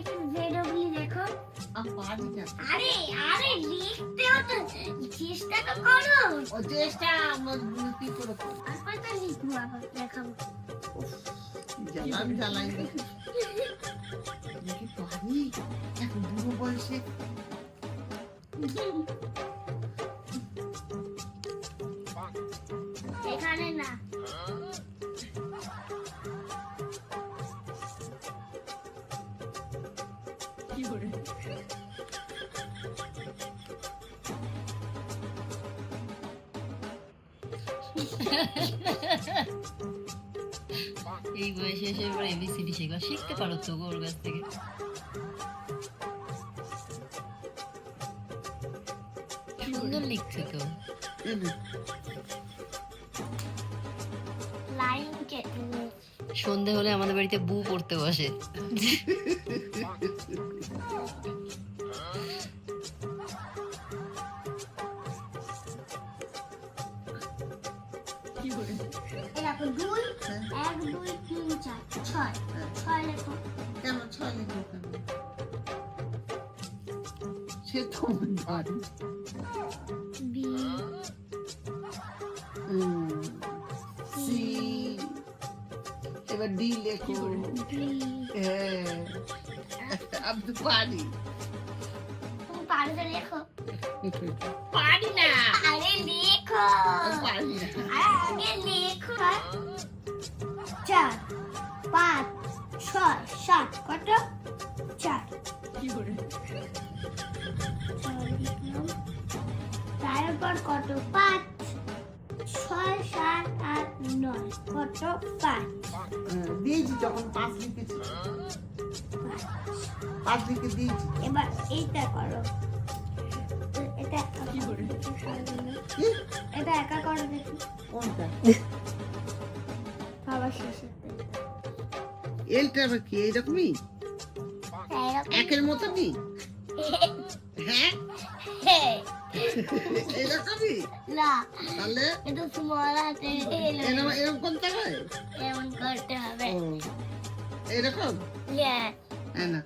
দেখি জেডব্লিউ দেখো। পারি না। আরে আরে লিখতেও তো চেষ্টা তো করো। ও চেষ্টা কি করে করব? তারপর তো লিখবো আবার দেখাবো। জ্বালান জ্বালাই দেখি পারি এখন বুড়ো বয়সে। এখানে না কি করে এই বয়সে এসে এবার এবিসিডি শেখা শিখতে পারো তো ওর কাছ থেকে। সুন্দর লিখছে তো। লাইন কেটে সন্ধে হলে আমাদের বাড়িতে বু পড়তে বসে। দেখো 2 1 2 3 4 6 6 লেখো। কেন ছয় লিখবো কেন? সে তো পারি। বি সি এবার ডি লেখো। হ্যাঁ আমি তো পারি। তুমি পারো তো লেখো। পারি না। আরে লেখো। পারি না। আগে লেখো। 4 5 6 7 কত? 4 কি করে তারপর কত? 5 6 7 8 9 কত? 5 দিয়েছি যখন 5 লিখেছি 5 লিখে দিয়েছি। এবার এইটা করো। এটা কি করে কি? এটা একা করো দেখি। কোনটা? সবার শেষে এলটা আবার কি এইরকমই একের মতনই? হ্যাঁ এইরকমই না তাহলে এটা স্মল হাতে এরকম করতে হয়। এমন করতে হবে। ও এরকম হ্যাঁ হ্যাঁ না